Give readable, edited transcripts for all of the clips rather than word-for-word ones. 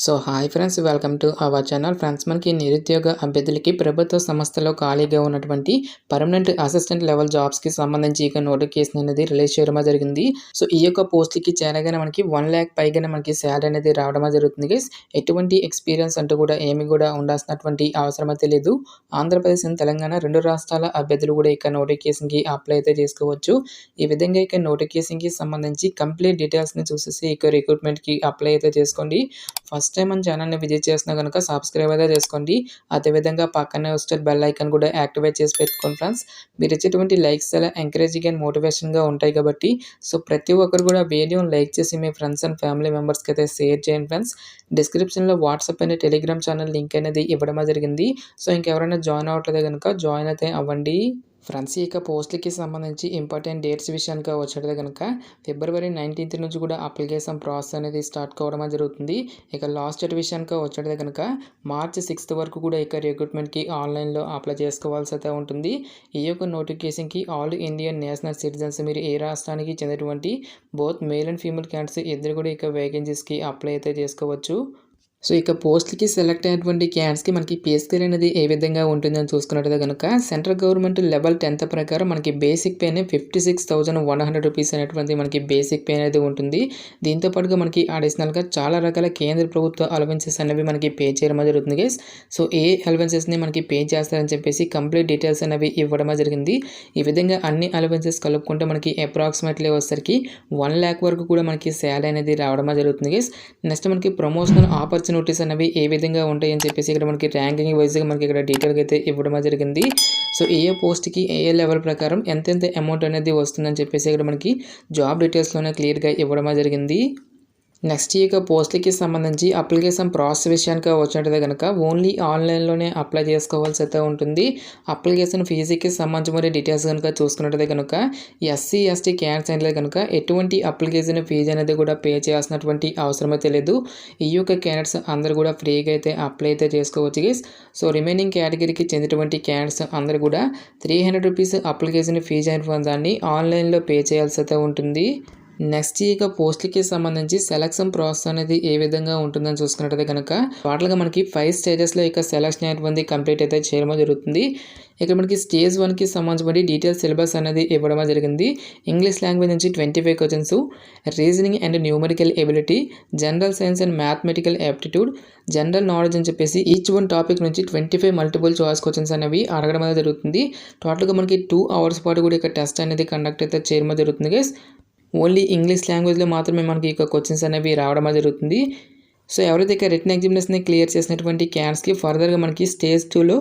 So hi friends, welcome to our channel. Friends, మనకి నిరుద్యోగ అభ్యర్థులకి ప్రభుత్వ సంస్థలో ఖాళీగా ఉన్నటువంటి పర్మనెంట్ అసిస్టెంట్ లెవెల్ జాబ్స్కి సంబంధించి ఇక నోటిఫికేషన్ అనేది రిలీజ్ చేయడం జరిగింది. సో ఈ యొక్క పోస్ట్లకి చేరగానే మనకి 1 lakh పైగానే మనకి శాలరీ అనేది రావడం జరుగుతుంది గైస్. ఎటువంటి ఎక్స్పీరియన్స్ అంటూ కూడా ఏమి కూడా ఉండాల్సినటువంటి అవసరం అయితే లేదు. ఆంధ్రప్రదేశ్ అండ్ తెలంగాణ రెండు రాష్ట్రాల అభ్యర్థులు కూడా ఇక నోటిఫికేషన్కి అప్లై అయితే చేసుకోవచ్చు. ఈ విధంగా ఇక నోటిఫికేషన్కి సంబంధించి కంప్లీట్ డీటెయిల్స్ని చూసేసి ఇక రిక్రూట్మెంట్కి అప్లై అయితే చేసుకోండి. ఫస్ట్ టైం మన ఛానల్ని విజిట్ చేసినా కనుక సబ్స్క్రైబ్ అయితే చేసుకోండి. అదేవిధంగా పక్కనే వస్తే బెల్ ఐకాన్ కూడా యాక్టివేట్ చేసి పెట్టుకోండి ఫ్రెండ్స్. మీరు ఇచ్చేటువంటి లైక్స్ చాలా ఎంకరేజింగ్ అండ్ మోటివేషన్గా ఉంటాయి కాబట్టి సో ప్రతి ఒక్కరు కూడా వీడియోని లైక్ చేసి మీ ఫ్రెండ్స్ అండ్ ఫ్యామిలీ మెంబర్స్కి అయితే షేర్ చేయండి ఫ్రెండ్స్. డిస్క్రిప్షన్లో WhatsApp and Telegram channel link అనేది ఇవ్వడం జరిగింది. సో ఇంకెవరైనా జాయిన్ అవ్వట్లేదు కనుక జాయిన్ అయితే అవ్వండి. ఫ్రెండ్స్, ఇక పోస్టులకి సంబంధించి ఇంపార్టెంట్ డేట్స్ విషయానికి వచ్చేది కనుక February 19th నుంచి కూడా అప్లికేషన్ ప్రాసెస్ అనేది స్టార్ట్ కావడం జరుగుతుంది. ఇక లాస్ట్ డేట్ విషయానికి వచ్చేది కనుక March 6th వరకు కూడా ఇక రిక్రూట్మెంట్కి ఆన్లైన్లో అప్లై చేసుకోవాల్సి అయితే ఉంటుంది. ఈ యొక్క నోటిఫికేషన్కి ఆల్ ఇండియన్ నేషనల్ సిటిజన్స్, మీరు ఏ రాష్ట్రానికి చెందినటువంటి both male and female candidates ఇద్దరు కూడా ఇక వేకెన్సీస్కి అప్లై అయితే చేసుకోవచ్చు. సో ఇక పోస్ట్కి సెలెక్ట్ అయినటువంటి క్యాండిడేట్స్కి మనకి పే స్కేల్ అనేది ఏ విధంగా ఉంటుందని చూసుకున్నట్లయితే కనుక సెంట్రల్ గవర్నమెంట్ లెవెల్ 10th ప్రకారం మనకి బేసిక్ పే 56,100 రూపీస్ అనేటువంటి మనకి బేసిక్ పే అనేది ఉంటుంది. దీంతో పాటుగా మనకి అడిషనల్గా చాలా రకాల కేంద్ర ప్రభుత్వ అలవెన్సెస్ అనేవి మనకి పే చేయడం జరుగుతుంది గైస్. సో ఏ అలవెన్సెస్ని మనకి పే చేస్తారని చెప్పేసి కంప్లీట్ డీటెయిల్స్ అనేవి ఇవ్వడం జరిగింది. ఈ విధంగా అన్ని అలవెన్సెస్ కలుపుకుంటే మనకి అప్రాక్సిమేట్లీ వచ్చేసరికి 1 lakh వరకు కూడా మనకి శాలరీ అనేది రావడం జరుగుతుంది గైస్. నెక్స్ట్ మనకి ప్రమోషనల్ ఆపర్చునిటీస్ అనేవి ఏ విధంగా ఉంటాయని చెప్పేసి ఇక్కడ మనకి ర్యాంకింగ్ వైజ్గా మనకి ఇక్కడ డీటెయిల్గా అయితే ఇవ్వడం జరిగింది. సో ఏ పోస్ట్కి ఏ లెవెల్ ప్రకారం ఎంతెంత అమౌంట్ అనేది వస్తుందని చెప్పేసి ఇక్కడ మనకి జాబ్ డీటెయిల్స్లోనే క్లియర్గా ఇవ్వడం జరిగింది. నెక్స్ట్ ఇక పోస్టులకి సంబంధించి అప్లికేషన్ ప్రాసెస్ విషయానికి వచ్చినట్టయితే కనుక ఓన్లీ ఆన్లైన్లోనే అప్లై చేసుకోవాల్సి అయితే ఉంటుంది. అప్లికేషన్ ఫీజుకి సంబంధించిన డీటెయిల్స్ కనుక చూసుకున్నట్టయితే కనుక SC ST క్యాండిడేట్స్ అయితే కనుక ఎటువంటి అప్లికేషన్ ఫీజు అనేది కూడా పే చేయాల్సినటువంటి అవసరం అయితే లేదు. ఈ యొక్క క్యాండిడేట్స్ అందరూ కూడా ఫ్రీగా అయితే అప్లై అయితే చేసుకోవచ్చు గైస్. సో రిమైనింగ్ కేటగిరీకి చెందినటువంటి క్యాండిడేట్స్ అందరూ కూడా 300 రూపీస్ అప్లికేషన్ ఫీజు అయిన దాన్ని ఆన్లైన్లో పే చేయాల్సి అయితే ఉంటుంది. నెక్స్ట్ ఇక పోస్టులకి సంబంధించి సెలక్షన్ ప్రాసెస్ అనేది ఏ విధంగా ఉంటుందని చూసుకున్నట్టయితే కనుక టోటల్గా మనకి 5 స్టేజెస్లో ఇక సెలక్షన్ అయినటువంటి కంప్లీట్ అయితే చేయడం జరుగుతుంది. ఇక్కడ మనకి స్టేజ్ 1కి సంబంధించిన డీటెయిల్స్ సిలబస్ అనేది ఇవ్వడం జరిగింది. ఇంగ్లీష్ లాంగ్వేజ్ నుంచి 25 questions, reasoning and numerical ability, general science and mathematical aptitude, general knowledge అని చెప్పేసి ఈచ్ వన్ టాపిక్ నుంచి 25 మల్టిపుల్ చాయిస్ క్వశ్చన్స్ అనేవి అడగడం అనేది జరుగుతుంది. టోటల్గా మనకి 2 hours పాటు కూడా ఇక టెస్ట్ అనేది కండక్ట్ అయితే చేయడం జరుగుతుంది గైస్. ఓన్లీ ఇంగ్లీష్ లాంగ్వేజ్లో మాత్రమే మనకి ఇక క్వశ్చన్స్ అనేవి రావడం జరుగుతుంది. సో ఎవరైతే ఇక రిటన్ ఎగ్జామినేషన్ని క్లియర్ చేసినటువంటి క్యాండిడేట్స్కి ఫర్దర్గా మనకి స్టేజ్ 2లో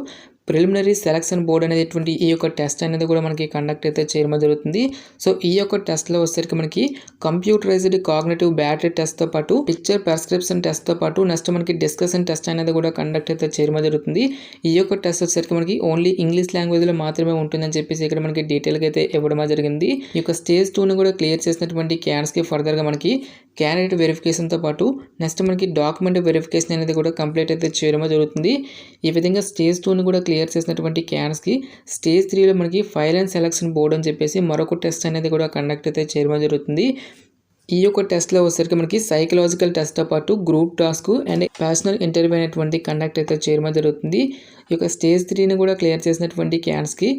ప్రిలిమినరీ సెలక్షన్ బోర్డ్ అనేటువంటి ఈ యొక్క టెస్ట్ అనేది కూడా మనకి కండక్ట్ అయితే చేయడం జరుగుతుంది. సో ఈ యొక్క టెస్ట్లో వచ్చేసరికి మనకి కంప్యూటరైజ్డ్ కాగ్నిటివ్ బ్యాటరీ టెస్ట్తో పాటు పిక్చర్ ప్రిస్క్రిప్షన్ టెస్ట్తో పాటు నెక్స్ట్ మనకి డిస్కషన్ టెస్ట్ అనేది కూడా కండక్ట్ అయితే చేయడం జరుగుతుంది. ఈ యొక్క టెస్ట్ వచ్చేసరికి మనకి ఓన్లీ ఇంగ్లీష్ లాంగ్వేజ్లో మాత్రమే ఉంటుందని చెప్పేసి ఇక్కడ మనకి డీటెయిల్గా అయితే ఇవ్వడం జరిగింది. ఈ యొక్క స్టేజ్ 2ని కూడా క్లియర్ చేసినటువంటి క్యాండిడేట్స్కి ఫర్దర్గా మనకి క్యాండిడేట్ వెరిఫికేషన్తో పాటు నెక్స్ట్ మనకి డాక్యుమెంట్ వెరిఫికేషన్ అనేది కూడా కంప్లీట్ అయితే చేయడం జరుగుతుంది. ఈ విధంగా స్టేజ్ 2ని కూడా క్లియర్ చేసినటువంటి క్యాండిడేట్స్కి స్టేజ్ 3లో మనకి ఫైల్ అండ్ సెలక్షన్ బోర్డ్ అని చెప్పేసి మరొక టెస్ట్ అనేది కూడా కండక్ట్ అయితే చేయడం జరుగుతుంది. ఈ యొక్క టెస్ట్లో వచ్చేసరికి మనకి సైకలాజికల్ టెస్ట్తో పాటు group task and personal interview అనేటువంటి కండక్ట్ అయితే చేయడం జరుగుతుంది. ఈ యొక్క స్టేజ్ 3ని కూడా క్లియర్ చేసినటువంటి క్యాండిడేట్స్కి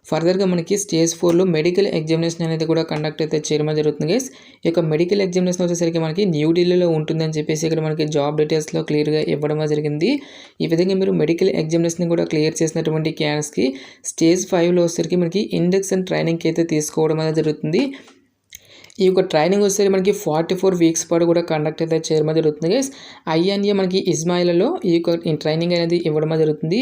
ఫర్దర్గా మనకి స్టేజ్ 4లో మెడికల్ ఎగ్జామినేషన్ అనేది కూడా కండక్ట్ అయితే చేయడం జరుగుతుంది గైస్. ఈ యొక్క మెడికల్ ఎగ్జామినేషన్ వచ్చేసరికి మనకి న్యూఢిల్లీలో ఉంటుందని చెప్పేసి ఇక్కడ మనకి జాబ్ డీటెయిల్స్లో క్లియర్గా ఇవ్వడం జరిగింది. ఈ విధంగా మీరు మెడికల్ ఎగ్జామినేషన్ కూడా క్లియర్ చేసినటువంటి క్యాండిడేట్స్కి స్టేజ్ 5లో వచ్చేసరికి మనకి ఇండక్షన్ ట్రైనింగ్కి అయితే తీసుకోవడం అనేది జరుగుతుంది. ఈ యొక్క ట్రైనింగ్ వచ్చేసరికి మనకి 44 weeks పాటు కూడా కండక్ట్ అయితే చేయడం జరుగుతుంది గైస్. INA మనకి ఇజ్మాయిల్లో ఈ యొక్క ట్రైనింగ్ అనేది ఇవ్వడం జరుగుతుంది.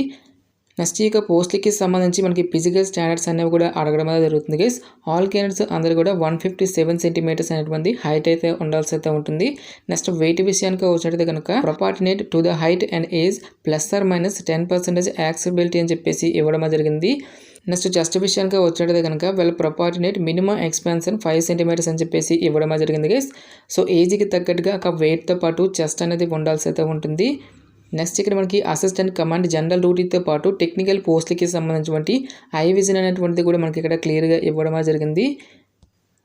నెక్స్ట్ ఇక పోస్టులకి సంబంధించి మనకి ఫిజికల్ స్టాండర్డ్స్ అనేవి కూడా అడగడం అనేది జరుగుతుంది గైస్. ఆల్ క్యాండిడేట్స్ అందరూ కూడా 157 centimeters అనేటువంటి హైట్ అయితే ఉండాల్సి అయితే ఉంటుంది. నెక్స్ట్ వెయిట్ విషయానికి వచ్చినట్టయితే కనుక proportionate to the height and age +or -10% accessibility అని చెప్పేసి ఇవ్వడం జరిగింది. నెక్స్ట్ చెస్ట్ విషయానికి వచ్చినట్టయితే కనుక well proportionate minimum expansion 5 centimeters అని చెప్పేసి ఇవ్వడం జరిగింది గైస్. సో ఏజ్కి తగ్గట్టుగా ఒక వెయిట్తో పాటు చెస్ట్ అనేది ఉండాల్సి అయితే ఉంటుంది. నెక్స్ట్ ఇక్కడ మనకి అసిస్టెంట్ కమాండ్ జనరల్ డ్యూటీతో పాటు టెక్నికల్ పోస్టులకి సంబంధించినటువంటి ఐ విజన్ అనేటువంటిది కూడా మనకి ఇక్కడ క్లియర్గా ఇవ్వడం జరిగింది.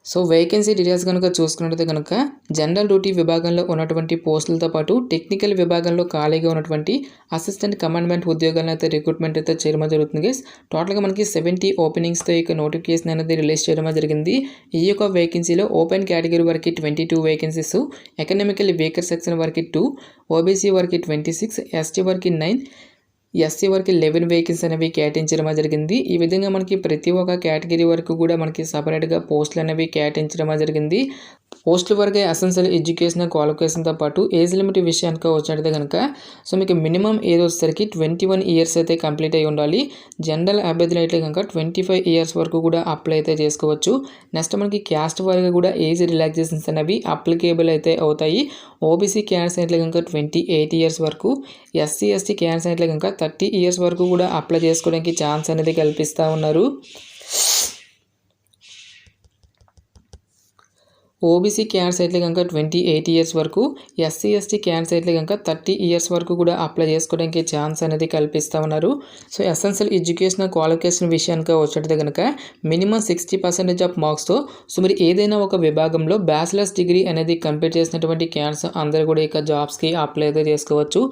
సో వేకెన్సీ డీటెయిల్స్ కనుక చూసుకున్నట్లయితే కనుక జనరల్ డ్యూటీ విభాగంలో ఉన్నటువంటి పోస్టులతో పాటు టెక్నికల్ విభాగంలో ఖాళీగా ఉన్నటువంటి అసిస్టెంట్ కమాండ్మెంట్ ఉద్యోగాలను అయితే రిక్రూట్మెంట్ అయితే చేయడం జరుగుతుంది గైస్. టోటల్గా మనకి 70 ఓపెనింగ్స్తో ఈ నోటిఫికేషన్ అనేది రిలీజ్ చేయడం జరిగింది. ఈ యొక్క వేకెన్సీలో ఓపెన్ కేటగిరీ వరకు 22 వేకెన్సీస్, ఎకనామికల్ వీకర్ సెక్షన్ వరకు 2, ఓబీసీ వరకు 26, ఎస్టీ వరకు 9, ఎస్సీ వరకు 11 వేకెన్సీ అనేవి కేటాయించడం జరిగింది. ఈ విధంగా మనకి ప్రతి ఒక్క కేటగిరీ వరకు కూడా మనకి సపరేట్గా పోస్టులు అనేవి కేటాయించడం జరిగింది. పోస్టుల వరకు ఎసెన్షియల్ ఎడ్యుకేషన్ క్వాలిఫికేషన్తో పాటు ఏజ్ లిమిట్ విషయానికి వచ్చినట్లయితే కనుక సో మీకు మినిమం ఏజ్ వచ్చేసరికి 21 ఇయర్స్ అయితే కంప్లీట్ అయి ఉండాలి. జనరల్ అభ్యర్థులు అయితే కనుక 25 ఇయర్స్ వరకు కూడా అప్లై అయితే చేసుకోవచ్చు. నెక్స్ట్ మనకి క్యాస్ట్ వరకు కూడా ఏజ్ రిలాక్సేషన్స్ అనేవి అప్లికేబుల్ అయితే అవుతాయి. ఓబీసీ క్యాన్స్ అయితే కనుక 28 ఇయర్స్ వరకు, ఎస్సీ ఎస్టీ క్యాన్స్ అయితే కనుక 30 ఇయర్స్ వరకు కూడా అప్లై చేసుకోవడానికి ఛాన్స్ అనేది కల్పిస్తూ ఉన్నారు. ఓబీసీ క్యాన్స్ అయితే కనుక 28 ఇయర్స్ వరకు, ఎస్సీ ఎస్టీ క్యాన్స్ అయితే కనుక 30 ఇయర్స్ వరకు కూడా అప్లై చేసుకోవడానికి ఛాన్స్ అనేది కల్పిస్తూ ఉన్నారు. సో ఎసెన్షియల్ ఎడ్యుకేషన్ క్వాలిఫికేషన్ విషయానికి వచ్చేటైతే కనుక మినిమం 60% ఆఫ్ మార్క్స్తో సో మీరు ఏదైనా ఒక విభాగంలో బ్యాచిలర్స్ డిగ్రీ అనేది కంప్లీట్ చేసినటువంటి క్యాన్స్ అందరూ కూడా ఇక జాబ్స్కి అప్లై అయితే చేసుకోవచ్చు.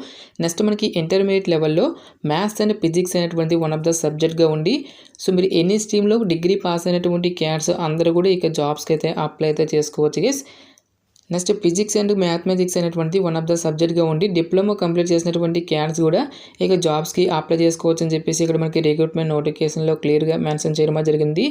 నెక్స్ట్ మనకి ఇంటర్మీడియట్ లెవెల్లో మ్యాథ్స్ అండ్ ఫిజిక్స్ అనేటువంటి వన్ ఆఫ్ ద సబ్జెక్ట్గా ఉండి సో మీరు ఎనీ స్ట్రీమ్లో డిగ్రీ పాస్ అయినటువంటి క్యాన్స్ అందరూ కూడా ఇక జాబ్స్కి అయితే అప్లై అయితే చేసుకోవచ్చు guys. Next physics and mathematics అనేటువంటి వన్ ఆఫ్ ద సబ్జెక్ట్గా ఉండి డిప్లొమా కంప్లీట్ చేసినటువంటి క్యాన్స్ కూడా ఇక జాబ్స్కి అప్లై చేసుకోవచ్చు అని చెప్పేసి ఇక్కడ మనకి రిక్రూట్మెంట్ నోటిఫికేషన్లో క్లియర్గా మెన్షన్ చేయడం జరిగింది.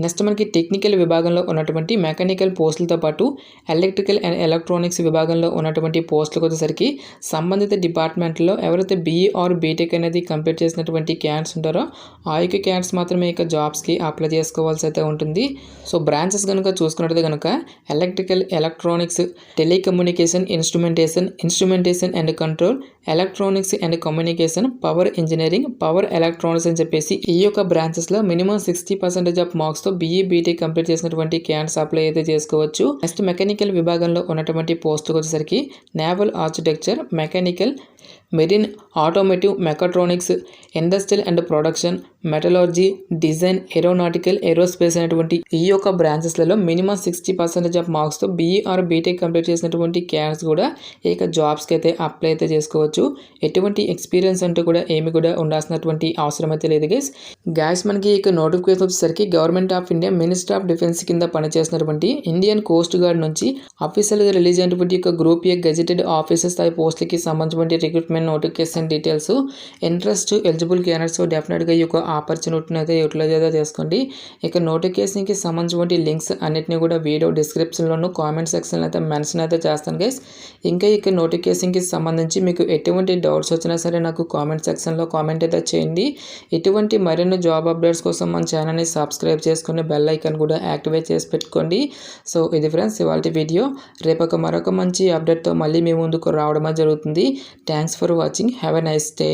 నెక్స్ట్ మనకి టెక్నికల్ విభాగంలో ఉన్నటువంటి మెకానికల్ పోస్టులతో పాటు ఎలక్ట్రికల్ అండ్ ఎలక్ట్రానిక్స్ విభాగంలో ఉన్నటువంటి పోస్టులకు వచ్చేసరికి సంబంధిత డిపార్ట్మెంట్లో ఎవరైతే బీఈ ఆర్ బీటెక్ అనేది కంప్లీట్ చేసినటువంటి క్యాన్స్ ఉంటారో ఆ యొక్క క్యాన్స్ మాత్రమే ఇక జాబ్స్కి అప్లై చేసుకోవాల్సి అయితే ఉంటుంది. సో బ్రాంచెస్ కనుక చూసుకున్నట్లయితే కనుక electrical, electronics, telecommunication, instrumentation and control, electronics and communication, power engineering, power electronics అని చెప్పేసి ఈ యొక్క బ్రాంచెస్లో మినిమం 60% ఆఫ్ మార్క్స్తో బీఈ బీటెక్ కంప్లీట్ చేసినటువంటి క్యాన్స్ అప్లై అయితే చేసుకోవచ్చు. నెక్స్ట్ మెకానికల్ విభాగంలో ఉన్నటువంటి పోస్టులకు వచ్చేసరికి naval architecture, mechanical, marine, automotive, mechatronics, industrial and production, metallurgy, design, aeronautical, aerospace అనేటువంటి ఈ యొక్క బ్రాంచెస్లలో మినిమం 60% ఆఫ్ మార్క్స్తో బీఈ ఆర్ బీటెక్ కంప్లీట్ చేసినటువంటి క్యాన్స్ కూడా ఇక జాబ్స్కి అయితే అప్లై అయితే చేసుకోవచ్చు. ఎటువంటి ఎక్స్పీరియన్స్ అంటూ కూడా ఏమి కూడా ఉండాల్సినటువంటి అవసరం అయితే లేదు గైస్. మనకి ఇక నోటిఫికేషన్ వచ్చేసరికి government of India minister of defence కింద పనిచేసినటువంటి ఇండియన్ కోస్ట్ గార్డ్ నుంచి అఫీషియల్గా రిలీజ్ అయినటువంటి యొక్క గ్రూప్ ఏ గెజెటెడ్ ఆఫీసర్ స్థాయి పోస్టులకి సంబంధించిన recruitment notification details. Interest eligible candidates డెఫినెట్గా ఈ యొక్క ఆపర్చునిటీని అయితే యూటిలైజ్ అయితే చేసుకోండి. ఇక నోటిఫికేషన్కి సంబంధించిన లింక్స్ అన్నిటిని కూడా వీడియో డిస్క్రిప్షన్లోను కామెంట్ సెక్షన్లో అయితే మెన్షన్ అయితే చేస్తాను గైస్. ఇంకా ఇక నోటిఫికేషన్కి సంబంధించి మీకు ఎటువంటి డౌట్స్ వచ్చినా సరే నాకు కామెంట్ సెక్షన్లో కామెంట్ అయితే చేయండి. ఇటువంటి మరిన్ని జాబ్ అప్డేట్స్ కోసం మన ఛానల్ని సబ్స్క్రైబ్ చేసుకుని బెల్ ఐకాన్ కూడా యాక్టివేట్ చేసి పెట్టుకోండి. సో ఇది ఫ్రెండ్స్ ఇవాళ వీడియో. రేపు మరొక మంచి అప్డేట్తో మళ్ళీ మీ ముందుకు రావడం జరుగుతుంది. Thanks for watching. Have a nice day.